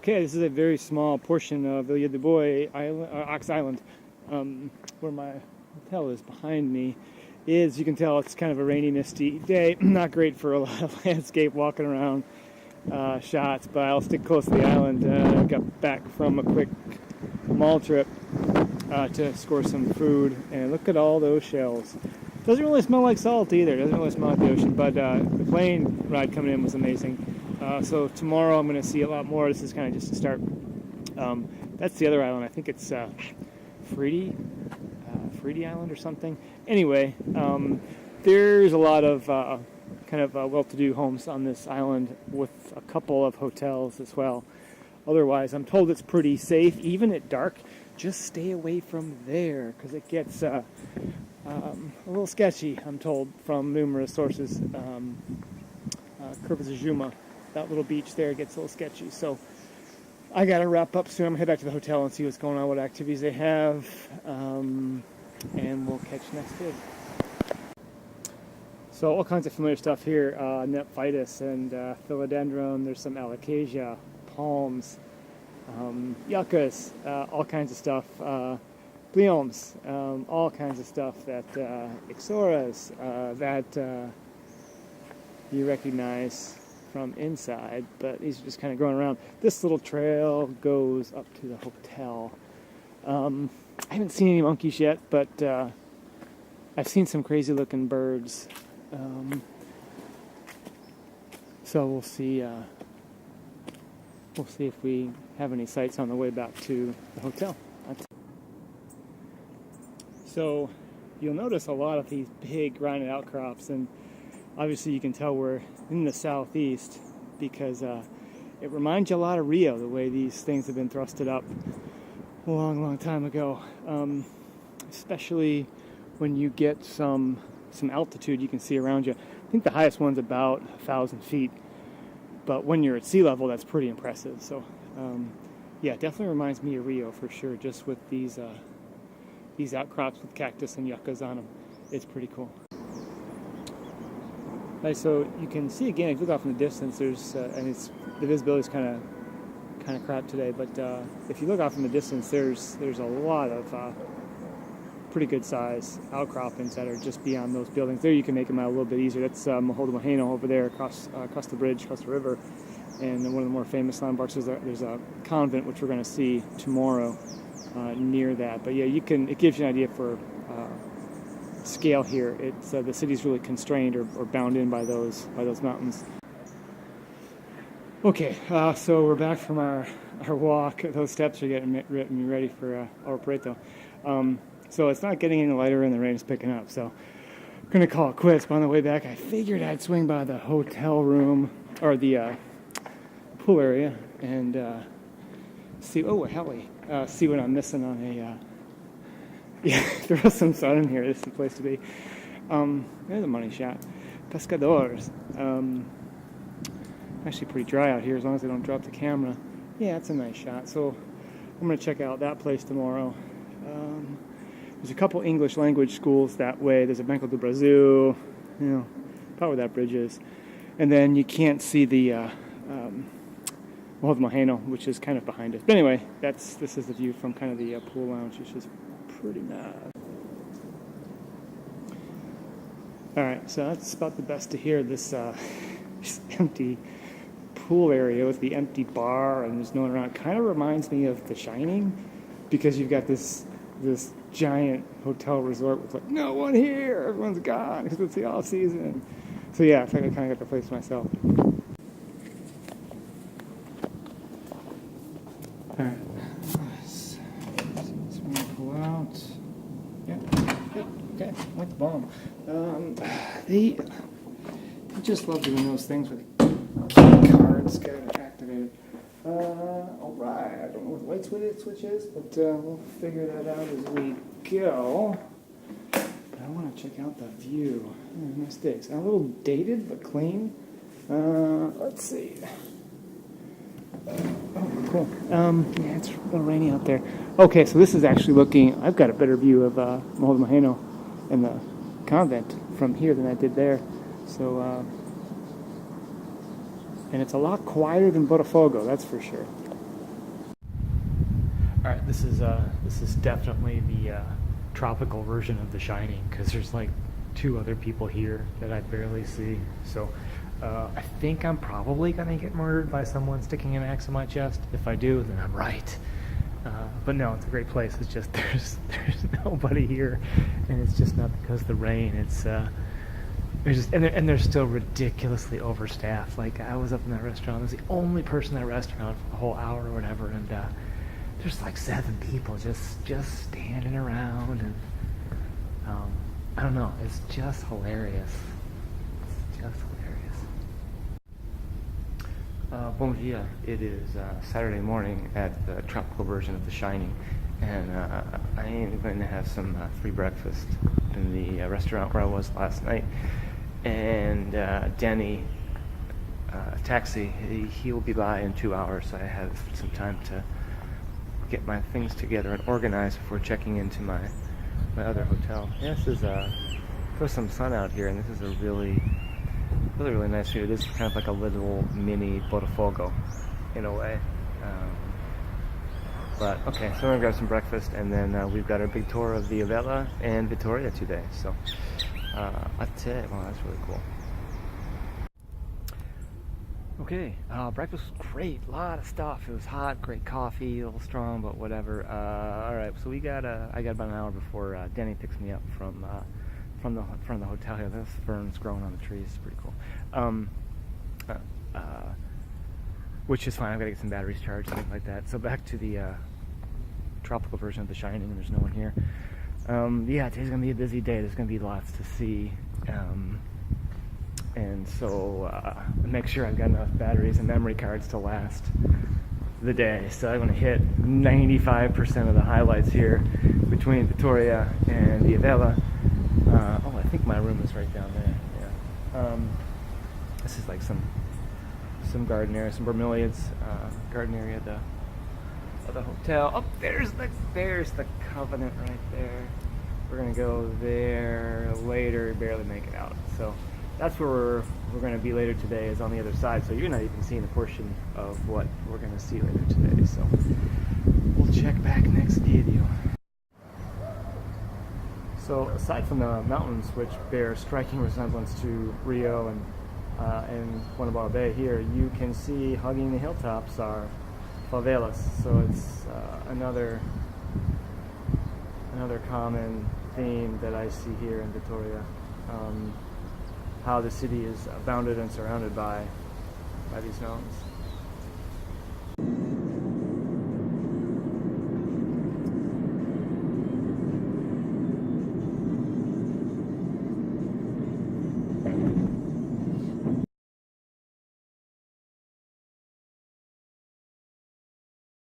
Okay, this is a very small portion of Vilha Island, Ox Island, where my hotel is behind me. As you can tell, it's kind of a rainy, misty day. Not great for a lot of landscape walking around shots, but I'll stick close to the island. I got back from a quick mall trip to score some food, and look at all those shells. Doesn't really smell like salt either. Doesn't really smell like the ocean, but the plane ride coming in was amazing. So tomorrow I'm going to see a lot more. This is kind of just a start. That's the other island. I think it's Freedy Island or something. Anyway, there's a lot of kind of well-to-do homes on this island with a couple of hotels as well. Otherwise, I'm told it's pretty safe, even at dark. Just stay away from there because it gets a little sketchy, I'm told, from numerous sources. Jacuma, that little beach there, gets a little sketchy. So I got to wrap up soon. I'm going to head back to the hotel and see what's going on, what activities they have, and we'll catch next vid. So all kinds of familiar stuff here, Nephitis and philodendron. There's some alocasia, palms, yuccas, all kinds of stuff, bleomes, all kinds of stuff that ixoras that you recognize from inside, but these are just kind of growing around. This little trail goes up to the hotel. I haven't seen any monkeys yet, but I've seen some crazy looking birds. So we'll see if we have any sights on the way back to the hotel. So you'll notice a lot of these big granite outcrops, and obviously you can tell we're in the southeast because it reminds you a lot of Rio, the way these things have been thrusted up a long time ago. Especially when you get some altitude you can see around you. I think the highest one's about 1,000 feet, but when you're at sea level, that's pretty impressive. So yeah, definitely reminds me of Rio for sure, just with these outcrops with cactus and yuccas on them. It's pretty cool. Right, so you can see again, if you look off in the distance, there's and the visibility is kind of crap today, but if you look off in the distance, there's a lot of pretty good size outcroppings that are just beyond those buildings. There you can make them out a little bit easier. That's Hotel over there across the bridge, across the river, and one of the more famous landmarks is there's a convent which we're going to see tomorrow near that. But yeah, it gives you an idea for scale here. It's the city's really constrained or bound in by those mountains. Okay, so we're back from our walk. Those steps are getting me ready for Ouro Preto. So it's not getting any lighter and the rain is picking up. So I'm gonna call it quits. But on the way back, I figured I'd swing by the hotel room or the pool area and see. Oh, a heli! See what I'm missing on a. Yeah, throw some sun in here. This is the place to be. There's a money shot. Pescadores. Actually pretty dry out here as long as I don't drop the camera. Yeah, it's a nice shot. So I'm going to check out that place tomorrow. There's a couple English language schools that way. There's a Banco do Brasil, probably where that bridge is. And then you can't see the Hotel, which is kind of behind us. But anyway, this is the view from kind of the pool lounge, which is pretty nice. Alright, so that's about the best to hear. This empty pool area with the empty bar and there's no one around kind of reminds me of The Shining, because you've got this giant hotel resort with like no one here, everyone's gone because it's the off season. So yeah, I think I kind of got the place myself. Alright, let's pull out. Yep, okay, like the bomb. They just love doing those things with key cards getting activated. Alright, I don't know what the light switch is, but we'll figure that out as we go. But I want to check out the view. Nice digs. A little dated, but clean. Let's see. Oh, cool. Yeah, it's a little rainy out there. Okay, so this is actually looking, I've got a better view of Hotel and the convent from here than I did there. So, and it's a lot quieter than Botafogo, that's for sure. All right, this is definitely the tropical version of The Shining, because there's like two other people here that I barely see. So I think I'm probably gonna get murdered by someone sticking an axe in my chest. If I do, then I'm right. But no, it's a great place. It's just there's nobody here, and it's just not because of the rain. It's there's just and they're still ridiculously overstaffed. Like, I was up in that restaurant. I was the only person in that restaurant for the whole hour or whatever, and there's like 7 people just standing around, and I don't know. It's just hilarious. It's just hilarious. Bom dia. It is Saturday morning at the tropical version of The Shining, and I am going to have some free breakfast in the restaurant where I was last night. And Denny, taxi, he will be by in 2 hours, so I have some time to get my things together and organize before checking into my other hotel. Yeah, this is there's some sun out here, and this is a really nice view. This is kind of like a little mini Botafogo in a way. But okay, so we're gonna grab some breakfast, and then we've got our big tour of Vilha Velha and Vitoria today. So that's it. Wow, that's really cool. Okay, breakfast was great. A lot of stuff. It was hot, great coffee, a little strong, but whatever. All right, so I got about an hour before Denny picks me up from the hotel here. There's ferns growing on the trees. It's pretty cool. Which is fine. I've got to get some batteries charged, things like that. So back to the tropical version of The Shining. There's no one here. Yeah, today's gonna be a busy day. There's gonna be lots to see. And so make sure I've got enough batteries and memory cards to last the day. So I'm going to hit 95% of the highlights here between Vitoria and Vilha Velha. Oh, I think my room is right down there. Yeah. This is like some garden area, some bromeliads garden area of the hotel. Oh, there's the Covenant right there. We're going to go there later. Barely make it out. So that's where we're going to be later today, is on the other side. So you're not even seeing a portion of what we're going to see later today. So we'll check back next video. So aside from the mountains, which bear striking resemblance to Rio and Guanabara Bay here, you can see hugging the hilltops are favelas. So it's another common theme that I see here in Vitoria. How the city is bounded and surrounded by these mountains.